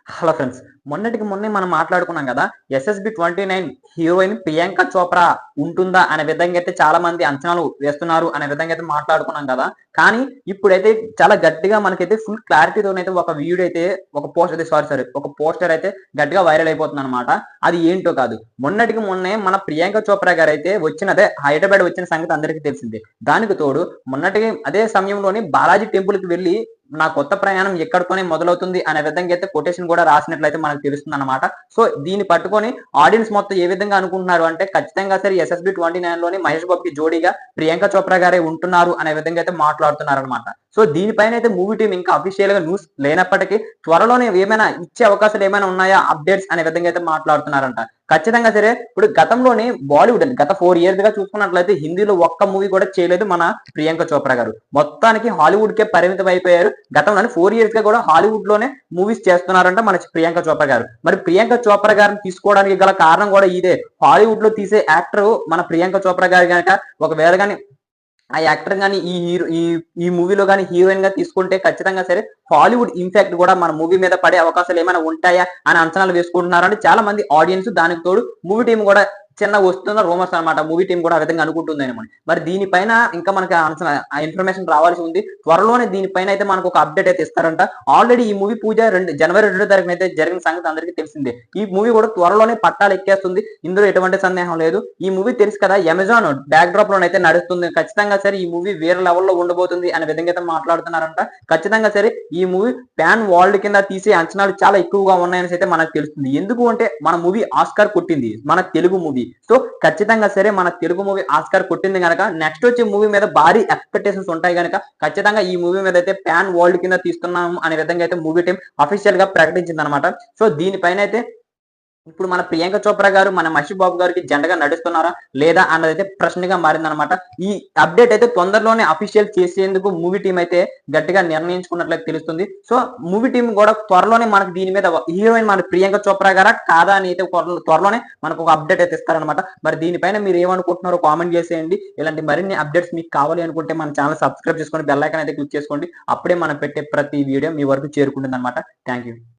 Hello friends. మొన్నటికి మొన్నే మనం మాట్లాడుకున్నాం గదా! 'ఎస్ఎస్‌బి 29' హీరోయిన్ ప్రియాంక చోప్రా ఉంటుందా అనే విధంగా అయితే చాలా మంది అంచనాలు వేస్తున్నారు అనే విధంగా అయితే మాట్లాడుకున్నాం గదా! కానీ ఇప్పుడైతే చాలా గట్టిగా మనకైతే ఫుల్ క్లారిటీతోనైతే ఒక వీడియో అయితే ఒక పోస్ట్ అయితే ఒక పోస్టర్ అయితే గట్టిగా వైరల్ అయిపోతుందన్నమాట. అది ఏంటో కాదు. మొన్నటికి మొన్నే మన ప్రియాంక చోప్రా గారైతే హైదరాబాద్ వచ్చిన సంగతి అందరికీ తెలిసిందే. దానికి తోడు మొన్నటికి అదే సమయంలోని బాలాజీ టెంపుల్‌కి వెళ్లి నా కొత్త ప్రయాణం ఎక్కడితోనే మొదలవుతుంది అనే విధంగా అయితే కొటేషన్ కూడా రాసినట్లయితే మనకు తెలుస్తుందన్నమాట. సో దీన్ని పట్టుకొని ఆడియన్స్ మొత్తం ఏ విధంగా అనుకుంటున్నారు అంటే ఖచ్చితంగా సరే 'ఎస్ఎస్‌బి 29' లోని మహేష్ బాబుకి జోడీగా ప్రియాంక చోప్రా గారే ఉంటున్నారు అనే విధంగా అయితే మాట్లాడుతున్నారన్నమాట. సో దీనిపైన అయితే మూవీ టీమ్ ఇంకా అఫీషియల్ గా న్యూస్ లేనప్పటికీ త్వరలోనే ఏమైనా ఇచ్చే అవకాశాలు ఏమైనా ఉన్నాయా అప్డేట్స్ అనే విధంగా అయితే మాట్లాడుతున్నారంట. ఖచ్చితంగా సరే ఇప్పుడు గతంలోని బాలీవుడ్ గత 4 ఇయర్స్ గా చూసుకున్నట్లయితే హిందీలో ఒక్క మూవీ కూడా చేయలేదు మన ప్రియాంక చోప్రా గారు. మొత్తానికి హాలీవుడ్ కే పరిమితం అయిపోయారు. గతంలోని 4 ఇయర్స్ గా కూడా హాలీవుడ్ లోనే మూవీస్ చేస్తున్నారంట మన ప్రియాంక చోప్రా గారు. మరి ప్రియాంక చోప్రా గారిని తీసుకోవడానికి గల కారణం కూడా ఇదే. హాలీవుడ్ లో తీసే యాక్టర్ మన ప్రియాంక చోప్రా గారు గనక ఒకవేళ గాని ఆ యాక్టర్ గాని ఈ హీరో ఈ మూవీలో గాని హీరోయిన్ గా తీసుకుంటే ఖచ్చితంగా సరే హాలీవుడ్ ఇంపాక్ట్ కూడా మన మూవీ మీద పడే అవకాశాలు ఏమైనా ఉంటాయా అని అంచనాలు వేసుకుంటున్నారంటే చాలా మంది ఆడియన్స్ దానికి తోడు మూవీ టీం కూడా చిన్న వస్తున్న రూమర్స్ అనమాట. మూవీ టీం కూడా ఆ విధంగా అనుకుంటుంది మరి దీనిపైన ఇంకా మనకి ఇన్ఫర్మేషన్ రావాల్సి ఉంది. త్వరలోనే దీనిపైన అయితే మనకు ఒక అప్డేట్ అయితే ఇస్తారంట. ఆల్రెడీ ఈ మూవీ పూజ జనవరి 2 తారీఖున అయితే జరిగిన సంగతి అందరికీ తెలిసిందే. ఈ మూవీ కూడా త్వరలోనే పట్టాలు ఎక్కేస్తుంది. ఇందులో ఎటువంటి సందేహం లేదు. ఈ మూవీ తెలుసు కదా అమెజాన్ బ్యాక్ డ్రాప్ లోనైతే నడుస్తుంది. ఖచ్చితంగా సరే ఈ మూవీ వేరే లెవెల్లో ఉండబోతుంది అనే విధంగా అయితే మాట్లాడుతున్నారంట. ఖచ్చితంగా సరే ఈ మూవీ పాన్ వరల్డ్ కింద తీసే అంచనాలు చాలా ఎక్కువగా ఉన్నాయని అయితే మనకు తెలుస్తుంది. ఎందుకు అంటే మన మూవీ ఆస్కార్ కొట్టింది. మన తెలుగు మూవీ. సో ఖచ్చితంగా సరే మన తెలుగు మూవీ ఆస్కార్ కొట్టింది గనక నెక్స్ట్ వచ్చే మూవీ మీద భారీ ఎక్స్పెక్టేషన్స్ ఉంటాయి గనక ఖచ్చితంగా ఈ మూవీ మీద అయితే పాన్ వరల్డ్ కింద తీస్తున్నాము అనే విధంగా అయితే మూవీ టీం అఫీషియల్ గా ప్రకటించింది అనమాట. సో దీనిపైన అయితే ఇప్పుడు మన ప్రియాంక చోప్రా గారు మన మహేష్ బాబు గారికి జంటగా నడుస్తున్నారా లేదా అన్నదైతే ప్రశ్నగా మారిందనమాట. ఈ అప్డేట్ అయితే తొందరలోనే అఫీషియల్ చేసేందుకు మూవీ టీం అయితే గట్టిగా నిర్ణయించుకున్నట్లయితే తెలుస్తుంది. సో మూవీ టీం కూడా త్వరలోనే మనకి దీని మీద హీరోయిన్ మన ప్రియాంక చోప్రా గారా కాదా అని అయితే త్వరలోనే మనకు ఒక అప్డేట్ అయితే ఇస్తారనమాట. మరి దీనిపైన మీరు ఏమనుకుంటున్నారో కామెంట్ చేసేయండి. ఇలాంటి మరిన్ని అప్డేట్స్ మీకు కావాలి అనుకుంటే మన ఛానల్ సబ్స్క్రైబ్ చేసుకొని బెల్ ఐకాన్ అయితే క్లిక్ చేసుకోండి. అప్పుడే మనం పెట్టే ప్రతి వీడియో మీ వరకు చేరుకుంటుంది అనమాట. Thank you.